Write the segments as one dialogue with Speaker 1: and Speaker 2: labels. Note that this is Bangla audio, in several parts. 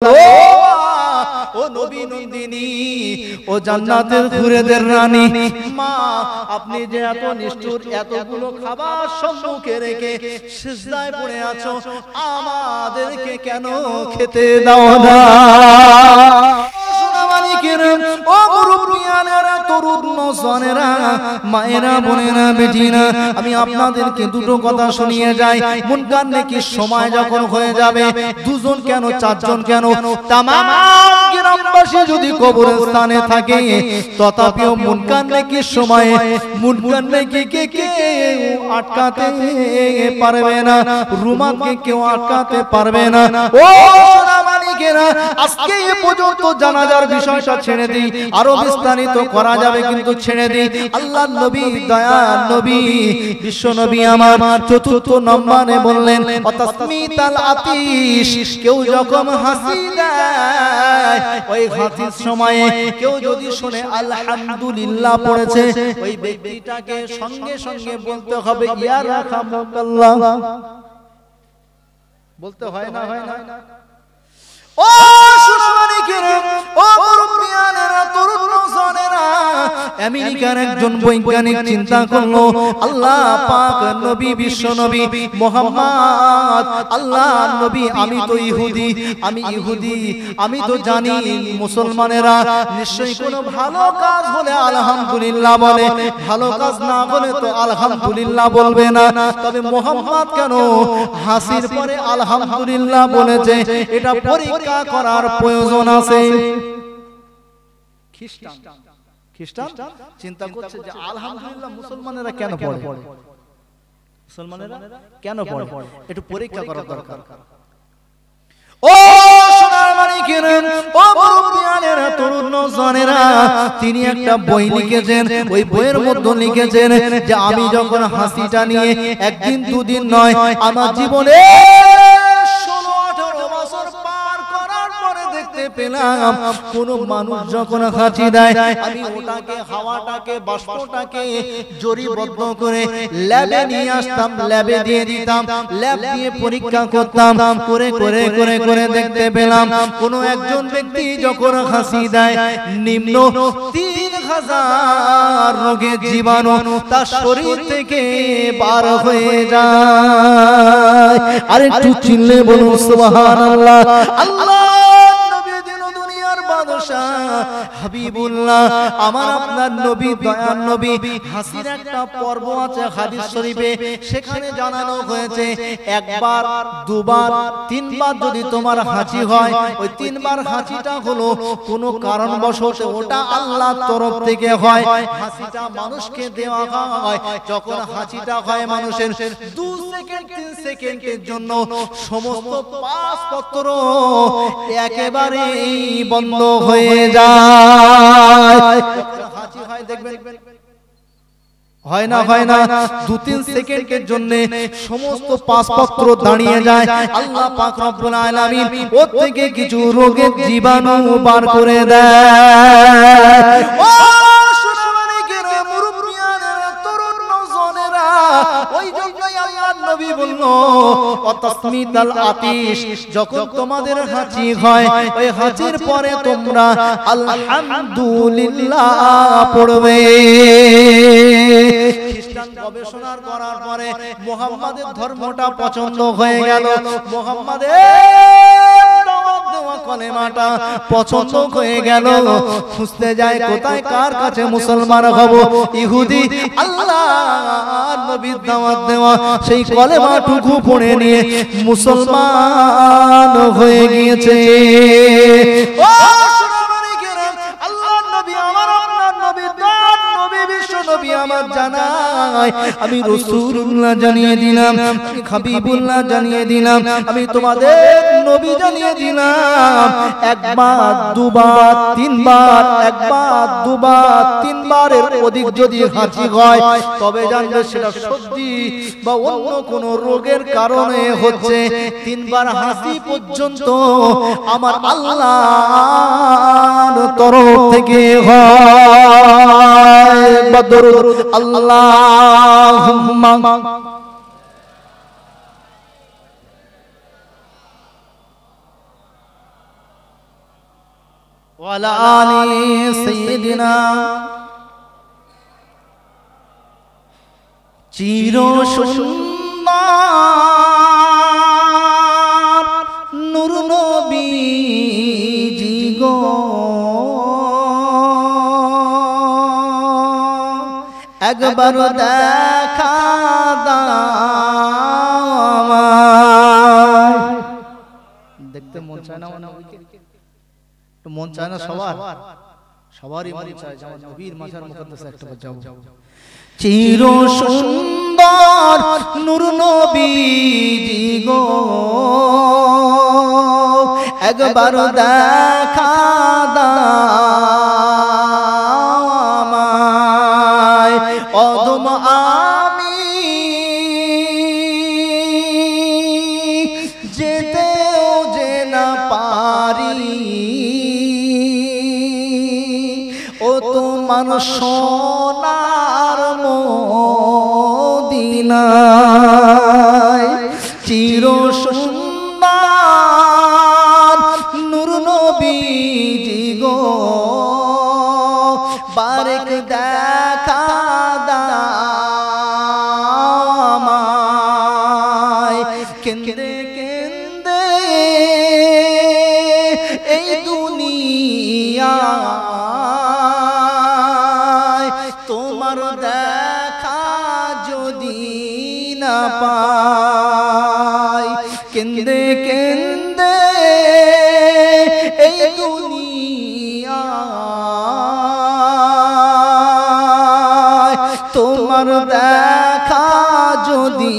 Speaker 1: ও নবী নন্দিনী, ও জান্নাতের হুরেদের রানী মা, আপনি যে এত নিষ্ঠুর, এতগুলো খাবার সম্মুখে রেখে সিজদায় পড়ে আছো, আমাদেরকে কেন খেতে দাও না? ও মুরব্বিয়ানেরা, তরুণ নওজওয়ানেরা, মায়েরা, বোনেরা, বেটিরা, আমি আপনাদেরকে দুটো কথা শুনিয়ে যাই। মুনকার নেকির সময় যখন হয়ে যাবে, দুজন কেন, চারজন কেন, তামাম গ্রামবাসী যদি কবরস্থানে থাকে, তথাপিও মুনকার নেকির সময়ে মুনকার নেকিকে কেউ আটকাতে পারবে না, রুমাকে কেউ আটকাতে পারবে না। ও সোনামানিকেরা, আজকে এ পর্যন্ত জানাজার বিষয়টা ছেড়ে দিই, আরো বিস্তারিত করা যাবে কিন্তু ছেড়ে দিই। আল্লাহর নবী, দয়ার নবী, বিশ্ব নবী আমার চতুর্থ নম্বরে বললেন অতাসমিতাল আতিশ, কেউ যখন হাসি দেয়, ওই হাসির সময়ে কেউ যদি শুনে আলহামদুলিল্লাহ পড়েছে, ওই ব্যক্তিটাকে সঙ্গে সঙ্গে বলতে হবে ইয়া রাহমাতুল্লাহ। বলতে হয় না, হয় না? ও সুনামানিকেরা, ও মুরব্বিয়ানেরা, তরুণ নওজওয়ানেরা, আমেরিকার একজন বৈজ্ঞানিক চিন্তা করলো, আল্লাহ পাক নবী, বিশ্ব নবী মুহাম্মদ, আল্লাহ নবী, আমি তো ইহুদি, আমি ইহুদি, আমি তো জানি মুসলমানেরা নিশ্চয়ই কোনো ভালো কাজ হলে আলহামদুলিল্লাহ বলে, ভালো কাজ না হলে তো আলহামদুলিল্লাহ বলবে না। তবে মুহাম্মদ কেন হাসির পরে আলহামদুলিল্লাহ বলেছে, এটা পরীক্ষা করার প্রয়োজন আছে। খ্রিস্টান চিন্তা করছে যে আলহামদুলিল্লাহ মুসলমানেরা কেন পড়ে, মুসলমানেরা কেন পড়ে, একটু পরীক্ষা করা দরকার। ও সোনার মানিকেরা, ও মুরব্বিয়ানেরা, তরুণ নওজওয়ানেরা, তিনি একটা বই লিখেছেন, ওই বইয়ের মধ্যে লিখেছেন যে আমি যখন হাসিটা নিয়ে একদিন দুদিন নয়, আমার জীবনে 16-18 বছর পার করার পরে দেখতে পেলাম কোন মানুষ যখন হাঁচি দেয়, আমি ওটাকে, হাওয়াটাকে, বাষ্পটাকে জরিবদ্ধ করে ল্যাবে নিয়ে আসতাম, ল্যাবে দিয়ে দিতাম, ল্যাব দিয়ে পরীক্ষা করতাম, করে করে করে করে দেখতে পেলাম কোন একজন ব্যক্তি যখন হাসি দেয়, নিম্ন 3000 রোগের জীবাণু তার শরীর থেকে বার হয়ে যায়। আরে একটু চিল্লে বলুন সুবহানাল্লাহ। আল্লাহ হাবিবুল্লাহ, আমার আপনার নবী, দয়ার নবী, হাসির একটা পর্ব আছে হাদিস শরীফে, সেখানে জানানো হয়েছে একবার, দুবার, তিনবার যদি তোমার হাঁচি হয়, ওই তিনবার হাঁচিটা হলো কোনো কারণবশত ওটা আল্লাহর তরফ থেকে হয়, হাসিটা মানুষকে দেওয়া হয়। যখন হাঁচিটা হয় মানুষের 2 সেকেন্ড 3 সেকেন্ডের জন্য সমস্ত পাপপত্র একেবারেই বন্ধ হয়ে যায়। হাঁচি হয় দেখবেন, হয় না, হয় না, 2-3 সেকেন্ডের জন্য সমস্ত পাপপত্র দাঁড়িয়ে যায়। আল্লাহ পাক রব্বুল আলামিন ওর থেকে কিছু রোগের জীবাণু বার করে দেয়। ও সুনামানিকেরা, মুরব্বিয়ানেরা, তরুণ নওজওয়ানেরা, ওই জন্যই আল্লাহর নবী বলল অতাসমিতাল আতিশ, যখন তোমাদের হাঁচি হয়, ওই হাঁচির পরে তোমরা আলহামদুলিল্লাহ পড়বে। খ্রিস্টান গবেষণা করার পরে মুহাম্মাদের ধর্মটা পছন্দ হয়ে গেল, মুহাম্মাদের কলেমাটা পছন্দ হয়ে গেল, খুঁজতে যায় কোথায় কার কাছে মুসলমান হব। ইহুদি আল্লাহর নবীর দাওয়াত দেওয়া সেই কলেমাটুকু পড়ে নিয়ে মুসলমান হয়ে গিয়েছে। ও সুনামানিকেরা, আল্লাহর নবী, আমার আপনার নবী, দয়ার নবী, বিশ্ব নবী আমার জানাই, আমি রাসূলুল্লাহ জানিয়ে দিলাম, আমি হাবিবুল্লাহ জানিয়ে দিলাম, আমি তোমাদের নবী জানিয়ে দিলাম, একবার, দুবার, তিনবার, একবার, দুবার, তিনবারের অধিক যদি হাঁচি হয়, তবে জানবে সেটা সর্দি বা অন্য কোন রোগের কারণে হচ্ছে। 3 বার হাসি পর্যন্ত আমার আল্লাহর তরফ থেকে হয়। বদরুদ আল্লাহুম্মা ওয়ালা আলি সাইয়্যিদিনা চির সুন্দর নূর নবীজি গো একবার দেখা দাও দেখতে মন চায় না একটু মন চায় না সবারই মন চায় যে আমার নবীর মাজার মুকদ্দাসে একটা যাব চির সুন্দর নূর নবীজি গো একবার দেখা দাও আমায় অদম আমি যেতেও যে না পারি ও তোমার সোনার মদিনায় চির সুন্দর নূর নবীজি গো বারেক দেখা দাও আমায় কেন্দে কেন্দে এই দুনিয়া তোমার দেখা যদি না পাই কেন্দে কেন্দে এই দুনিয়া তোমার দেখা যদি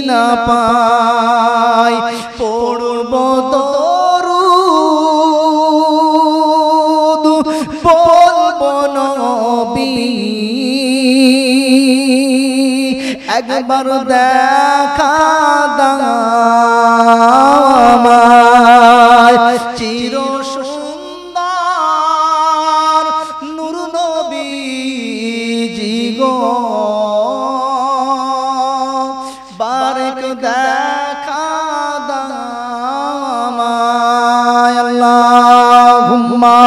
Speaker 1: না পাই পড়ব দরুদ বলবো নবী একবার দেখা দাও আমায় চির সুন্দর নূর নবীজি গো বারেক দেখা দাও আমায় আল্লাহুম্মা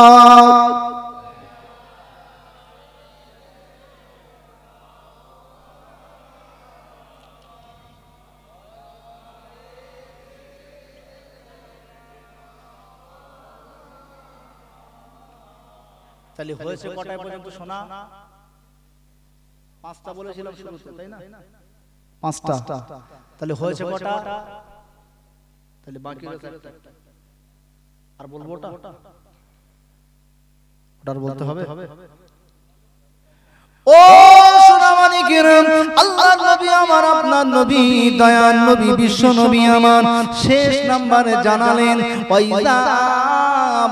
Speaker 1: তাহলে হয়েছে কটায় পর্যন্ত শোনা? পাঁচটা বলেছিলাম শুরুতে, তাই না? পাঁচটা। তাহলে হয়েছে কটা? তাহলে বাকি আর বলবো ওটা বলতে হবে। ও সোনামানি কিরম আল্লাহর নবী আমার আপনার নবী দয়ার নবী বিশ্ব নবী আমার শেষ নম্বরে জানালেন ওয়াইদা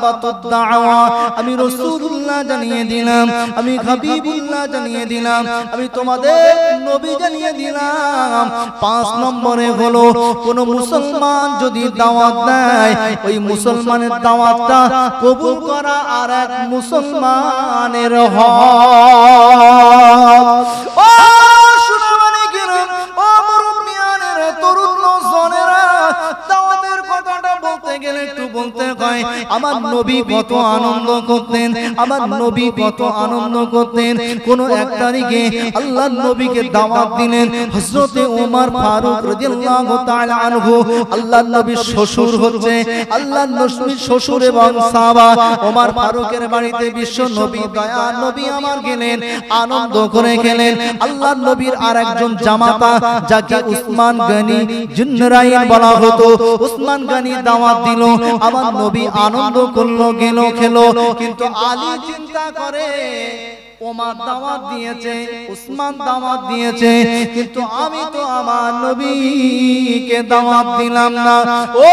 Speaker 1: বাতুদ দাওয়া আমি রাসূলুল্লাহ জানিয়ে দিলাম, আমি হাবিবুল্লাহ জানিয়ে দিলাম, আমি তোমাদের নবী জানিয়ে দিলাম। 5 নম্বরে হলো কোন মুসলমান যদি দাওয়াত দেয় ওই মুসলমানের দাওয়াতটা কবুল করা আর এক মুসলমানের হক। ও সুনামানি কিরম ও মুরব্বিয়ানের তরুণ জনেরা দাওয়াতের কথাটা বলতে গেলে একটু বলতে হয় আমার নবী কত আনন্দ করতেন, আমার নবী কত আনন্দ করতেন। কোন এক তারিখে আল্লাহর নবীকে দাওয়াত দিলেন হযরতে ওমর ফারুক রাদিয়াল্লাহু তাআলা আনহু। আল্লাহর নবীর শ্বশুর হচ্ছে আল্লাহর নবীর শ্বশুর এবং সাহাবা ওমর ফারুকের বাড়িতে বিশ্ব নবী দয়ার নবী আমার গেলেন, আনন্দ করে গেলেন। আল্লাহর নবীর আরেকজন জামাতা যাকে উসমান গনি জুনরাইন বলা হতো, উসমান গনি দাওয়াত দিল, আমার নবী আনন্দ করলো, গেল খেলো। কিন্তু আলী চিন্তা করে ওমর দাওয়াত দিয়েছে, উসমান দাওয়াত দিয়েছে, কিন্তু আমি তো আমার নবীকে দাওয়াত দিলাম না। ও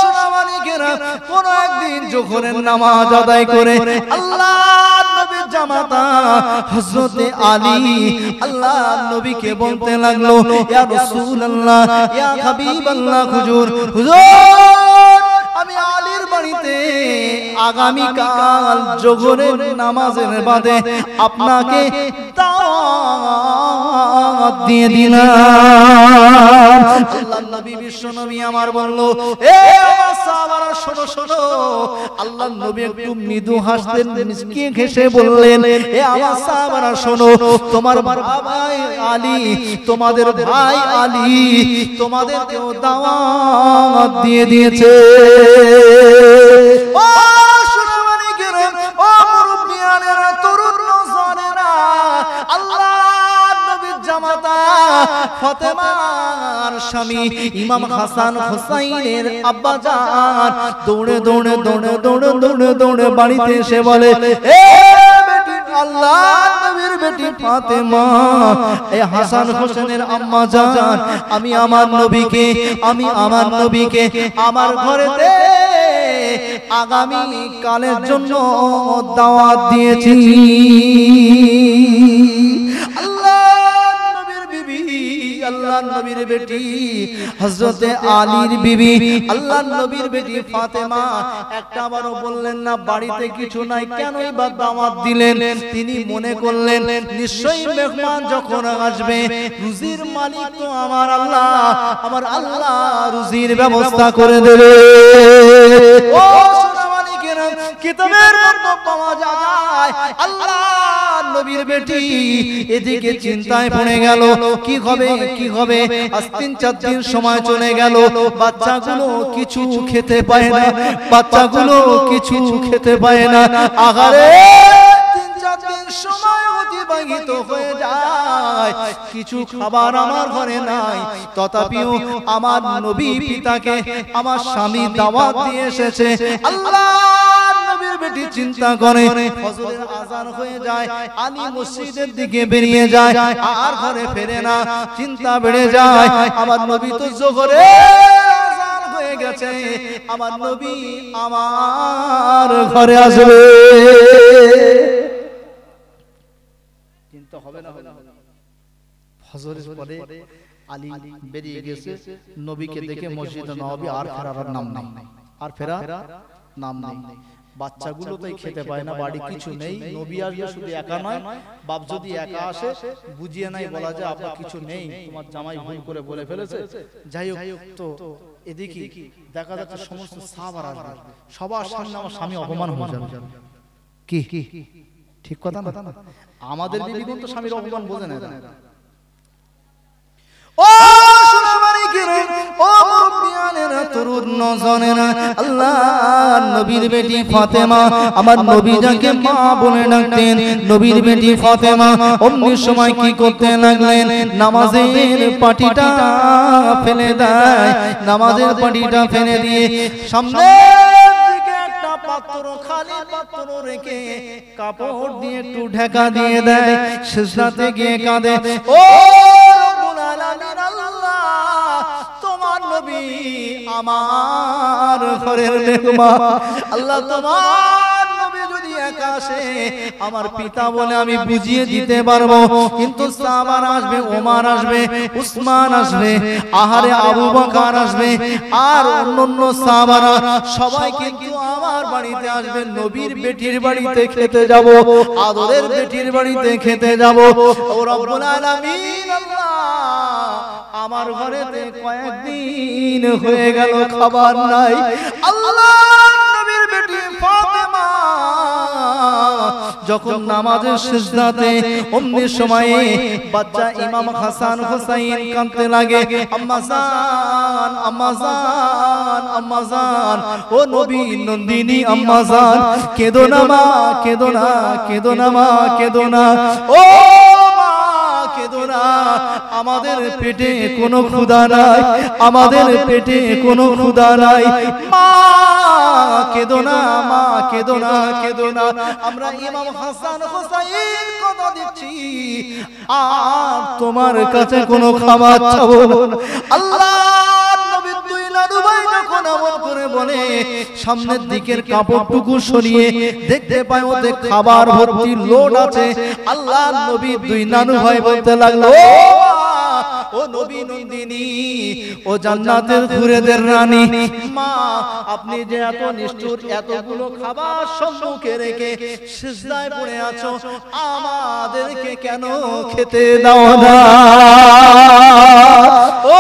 Speaker 1: সোনামানিকেরা কোন একদিন জোহরের নামাজ আদায় করে আল্লাহর নবীর জামাতা হযরতে আলী আল্লাহর নবীকে বলতে লাগলো ইয়া রাসূলুল্লাহ ইয়া হাবিবাল্লাহ হুজুর আমি আলীর বাড়িতে আগামী কাল জোহরের নামাজের বাদে আপনাকে দাওয়াত দাওয়াত দিয়ে দিলাম। আল্লাহর নবী বিশ্ব নবী আমার বলল, এ আমার সাহাবারা শোনো শোনো। আল্লাহর নবী একটু মৃদু হাসলেন, মিষ্টি হেসে বললেন, এ আমার সাহাবারা শোনো, তোমার ভাই আলী, তোমাদের ভাই আলী তোমাদেরকেও দাওয়াত দিয়ে দিয়েছে। ও সুশমানিকেরা, ও মুরব্বিয়ানেরা, তরুণ নওজওয়ানেরা, আল্লাহর নবীর জামাতা ফাতেমার স্বামী ইমাম হাসান হুসাইনের আব্বা জান দৌড়ে দৌড়ে দৌড়ে দৌড়ে দৌড়ে দৌড়ে বাড়িতে এসে বলে, এ বেটি, আল্লাহর নবীর বেটি ফাতেমা, এই হাসান হোসেনের আম্মা জান, আমি আমার নবীকে আমার ঘরেতে আগামী কালের জন্য দাওয়াত দিয়েছি। আল্লাহর নবীর বেটি হযরতে আলীর বিবি, আল্লাহর নবীর বেটি ফাতেমা একটাবারও বললেন না বাড়িতে কিছু নাই, কেনই বা দাওয়াত দিলেন? তিনি মনে করলেন নিশ্চয়ই মেহমান যখন আসবে, রুজির মালিক তো আমার আল্লাহ রুজির ব্যবস্থা করে দেবে। ও সোনামানিকেরা, কিতাবের মধ্যে পাওয়া যায় আল্লাহর নবীর বেটি এদিকে চিন্তায় পড়ে গেল, কি হবে। আজ 3-4 দিন সময় চলে গেল, বাচ্চাগুলো কিছু খেতে পায় না, আহারে 3-4 দিন সময় অতিবাহিত হয়ে যায়, কিছু খাবার আমার ঘরে নাই, তথাপিও আমার নবী পিতাকে আমার স্বামী দাওয়াত দিয়ে এসেছে। আল্লাহর নবীর বেটি চিন্তা করে, ফজরের আযান হয়ে যায়, আলী মসজিদের দিকে বেরিয়ে যায়, আর ঘরে ফেরে না, চিন্তা বেড়ে যায়, আমার নবী তো জোহরে আযান হয়ে গেছে, আমার নবী আমার ঘরে আসবে। চিন্তা হবে না, ফজরের পরে আলী বেরিয়ে গেছে, নবীকে দেখে মসজিদে নববী আর ফেরার নাম নেই। বাচ্চাগুলো তাই খেতে পায় না, বাড়ি কিছু নেই, নবী আসবে শুধু একা নয়, বাপ যদি একা আসে বুঝিয়ে নাই বলা যায় আপনার কিছু নেই, তোমার জামাই ভুল করে বলে ফেলেছে। যাই হোক, তো এদিকে দেখা যাচ্ছে সমস্ত সাহাবারা আসবে, সবার সামনে আমার স্বামী অপমান হয়ে যাবে। কি ঠিক কথা না? আমাদের বিবিগণ তো স্বামীর অপমান বোঝে না। ও সোনামানিকেরা, ও মুরব্বিয়ানেরা, তরুণ নওজওয়ানেরা, আল্লাহর নবীর বেটি ফাতেমা, আমার নবী যাকে মা বলে ডাকতেন, নবীর বেটি ফাতেমা অমনি সময় কি করতে লাগলেন, নামাজের পাটিটা ফেলে দেয়, নামাজের পাটিটা ফেলে দিয়ে সামনে খালি পাত্র রেখে কাপড় দিয়ে একটু ঢাকা দিয়ে দেয়, সিজদাতে গিয়ে কাঁদে, ও রব্বুল আলামিন, আল্লাহ তোমার নবী আমার ঘরের মেহমান, আল্লাহ তোমার নবী যদি একা আসে আমার পিতা বলে আমি বুঝিয়ে দিতে পারবো, কিন্তু সাহাবারা আসবে, ওমর আসবে, উসমান আসবে, আহারে আবু বকর আসবে, আর অন্যান্য সাহাবারা সবাই কিন্তু আমার বাড়িতে আসবে, নবীর বেটির বাড়িতে খেতে যাব, আদরের বেটির বাড়িতে খেতে যাব। ও রব্বুল আলামিন, আল্লাহ আমার ঘরেতে কয়েকদিন হয়ে গেল খাবার নাই, আল্লাহ নবীর বেটি ফাতেমা যখন নামাজের সিজদাতে অমনি সময়ে বাচ্চা ইমাম হাসান হুসাইন কাঁদতে লাগে, আম্মা জান, আম্মা জান, আম্মা জান, ও নবী নন্দিনী আম্মা জান, কেঁদো না মা, কেঁদো না, কেঁদো না মা, কেঁদো না, ও মা কেঁদো না, আমাদের পেটে কোনো ক্ষুধা নাই, আমাদের পেটে কোনো ক্ষুধা নাই, মা কেঁদো না, মা কেঁদো না, কেঁদো না, আমরা ইমাম হাসান হুসাইন কথা দিচ্ছি আর তোমার কাছে কোনো খাবার চাবো না। আল্লাহর নবী দুই নানু ভাই যখন এমন করে বলে, সামনের দিকের কাপড়টুকু সরিয়ে দেখতে পায় ওতে খাবার ভর্তি লোড আছে। আল্লাহর নবী দুই নানু ভাই বলতে লাগলো, ও নবী নন্দিনী, ও জান্নাতের হুরেদের রানী, মা আপনি যে এত নিষ্ঠুর, এতগুলো খাবার সম্মুখে রেখে সিজদায় পড়ে আছো, আমাদেরকে কেন খেতে দাও না? ও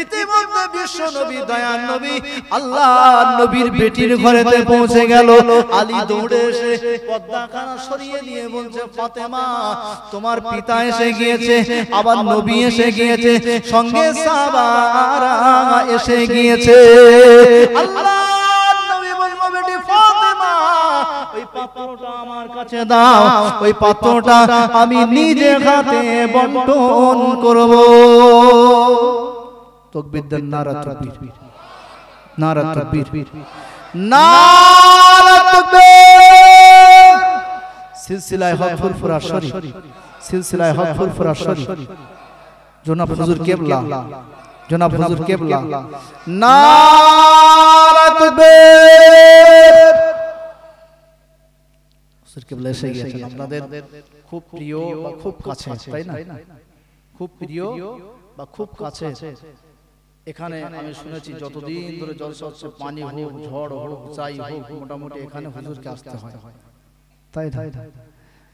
Speaker 1: ইতিমধ্যে বিশ্ব নবী, দয়ার নবী, আল্লাহর নবীর বেটির ঘরেতে পৌঁছে গেল। আলী দৌড়ে এসে পর্দাখানা সরিয়ে দিয়ে বলছে, ফাতেমা তোমার পিতা এসে গিয়েছে, আবার নবী এসে গিয়েছে, সঙ্গে সাহাবারা এসে গিয়েছে। আল্লাহর নবী বলল, বেটি ফাতেমা ওই পাত্রটা আমার কাছে দাও, ওই পাত্রটা আমি নিজে হাতে বন্টন করব। তাকবীর দেন, নারা তাকবীর, নারা তাকবীর, নারা তাকবীর। সিলসিলায়ে হক ফুরফুরা শরীফ, সিলসিলায়ে হক ফুরফুরা শরীফ, জনাব হুজুর কেবলা, জনাব হুজুর কেবলা, নারা তাকবীর। হুজুর কেবলা এসে গিয়েছেন, আপনাদের খুব প্রিয় বা খুব কাছে, তাই না? খুব প্রিয় বা খুব কাছে। এখানে আমি শুনেছি যতদিন ধরে জলসা হচ্ছে, পানি হোক, ঝড় হোক, যাই হোক, মোটামুটি এখানে হুজুরকে আসতে হয়, তাই তাই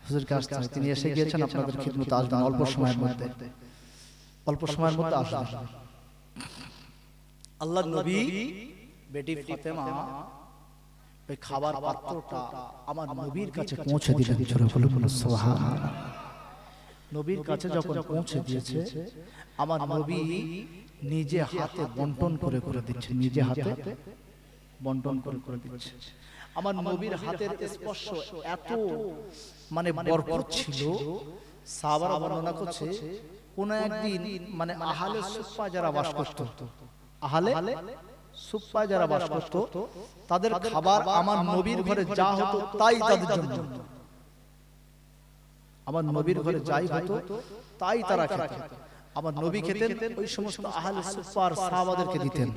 Speaker 1: হুজুরকে আসতে হয়। তিনি এসে গিয়েছেন, আপনাদের খিদমতে আসবেন অল্প সময়ের মধ্যে, অল্প সময়ের মধ্যে আসবেন। আল্লাহর নবী বেটি ফাতেমা ওই খাবার পাত্রটা আমার নবীর কাছে পৌঁছে দিলেন। জোরে বলুন সুবহানাল্লাহ। নবীর কাছে যখন পৌঁছে দিয়েছে, আমার নবী নিজে হাতে বন্টন করে করে দিচ্ছে, নিজে হাতে বন্টন করে করে দিচ্ছে। আমার নবীর হাতের স্পর্শ এত মানে বরকত ছিল, সাহাবারা বর্ণনা করছে কোন একদিন মানে আহলে সুফফা যারা বাস করত, আহলে সুফফা যারা বাস করত, তাদের খাবার আমার নবীর ঘরে যা হতো তাই তাদের জন্য, আমার নবীর ঘরে যাই হতো তাই তারা খেত। আমার নবী খেতেন, ওই সমস্ত আহলে সুফফার সাহাবাদেরকে দিতেন।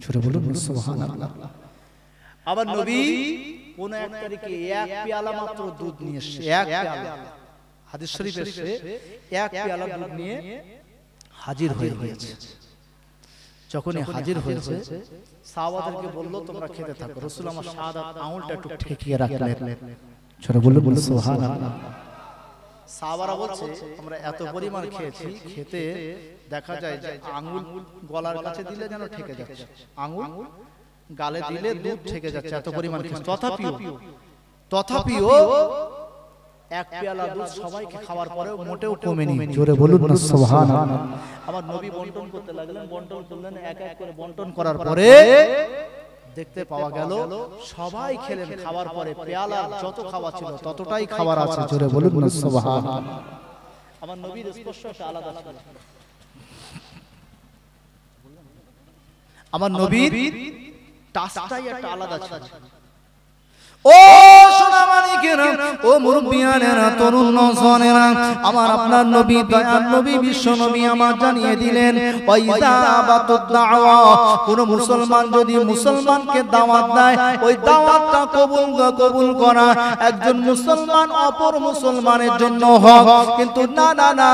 Speaker 1: জোরে বলুন সুবহানাল্লাহ। আমার নবী কোন এক তারিখে এক পেয়ালা মাত্র দুধ নিয়ে এসেছে, এক পেয়ালা, হাদিস শরীফে এসেছে এক পেয়ালা দুধ নিয়ে হাজির হয়ে গিয়েছে। যখনই হাজির হয়েছে, সাহাবাদেরকে বলল তোমরা খেতে থাকো। রাসূল আমার শাহাদাত আঙুলটা একটু ঠেকিয়ে রাখলেন। জোরে বলুন সুবহানাল্লাহ। সাহাবারা বলছে আমরা এত পরিমাণ খেয়েছি, খেতে দেখা যায় যে আঙ্গুল গলার কাছে দিলে যেন ঠেকে যাচ্ছে, আঙ্গুল গালে দিলে দুধ ঠেকে যাচ্ছে, এত পরিমাণ খেয়েছি। তথাপিও এক পেয়ালা দুধ সবাইকে খাওয়ার পরেও মোটেও কমেনি। জোরে বলুন না সুবহানাল্লাহ। আমার নবী বন্টন করতে লাগলেন, বন্টন করলেন, এক এক করে বন্টন করার পরে দেখতে পাওয়া গেল সবাই খেলেন। খাওয়ার পরে পেয়ালার যত খাওয়া ছিল ততটাই খাবার আছে। জোরে বলুন না সুবহানাল্লাহ। আমার নবীর স্পর্শ একটা আলাদা ছিল, আমার নবীর টাচটাই একটা আলাদা ছিল। ও সোনামানিকেরা, ও মুরব্বিয়ানেরা, তরুণ নওজওয়ানেরা, আমার আপনার নবী, দয়ার নবী, বিশ্ব নবী আমার জানিয়ে দিলেন, ওয়াইদা বাতুদ দাওয়া, কোন মুসলমান যদি মুসলমানকে দাওয়াত দেয়, ওই দাওয়াতটা কবুল করা একজন মুসলমান অপর মুসলমানের জন্য হক। কিন্তু না না না,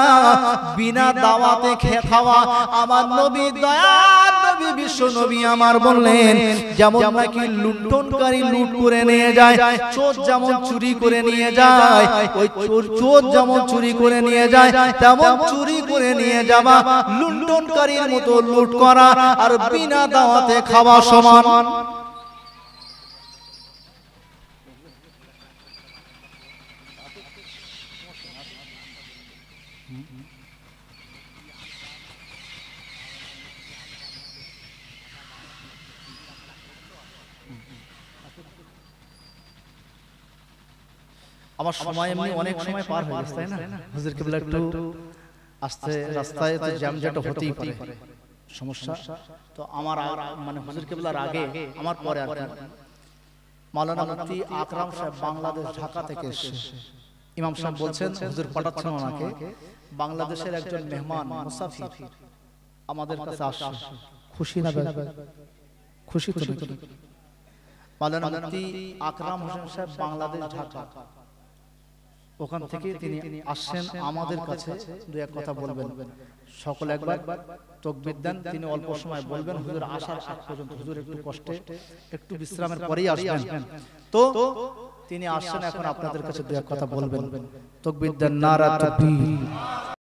Speaker 1: বিনা দাওয়াতে খাওয়া আমার নবী, দয়ার নবী, বিশ্ব নবী আমার বললেন, যেমন নাকি লুণ্ঠনকারী লুট করে নিয়ে যায়, চোর যেমন চুরি করে নিয়ে যায়, ওই চোর যেমন চুরি করে নিয়ে যায়, তেমন চুরি করে নিয়ে যাওয়া লুণ্ঠনকারীর মতো লুট করা আর বিনা দাওয়াতে খাওয়া সমান। আমার সময় এমনি অনেক সময় পার হয়ে গেছে, তাই না? হুজুর কেবলা একটু আস্তে, রাস্তায় তো জ্যামজট হতেই পারে, সমস্যা। তো আমার মানে হুজুর কেবলার আগে আমার পরে আর মাওলানা মুফতি আকরাম সাহেব বাংলাদেশ ঢাকা থেকে এসেছে। ইমাম সাহেব বলছেন হুজুর পাঠাচ্ছেন ওনাকে, বাংলাদেশের একজন মেহমান মুসাফির আমাদের কাছে আসছে। খুশি না? খুশি তো। মাওলানা মুফতি আকরাম হোসেন সাহেব বাংলাদেশ ঢাকা ওখান থেকে তিনি আসছেন আমাদের কাছে, দু এক কথা বলবেন। সকলে একবার তাকবীর দেন। তিনি অল্প সময় বলবেন, হুজুর আসার আগ পর্যন্ত, হুজুর একটু কষ্টে একটু বিশ্রামের পরেই আসবেন। তো তিনি আসছেন, এখন আপনাদের কাছে দু এক কথা বলবেন। তাকবীর দেন, নারা তাকবীর।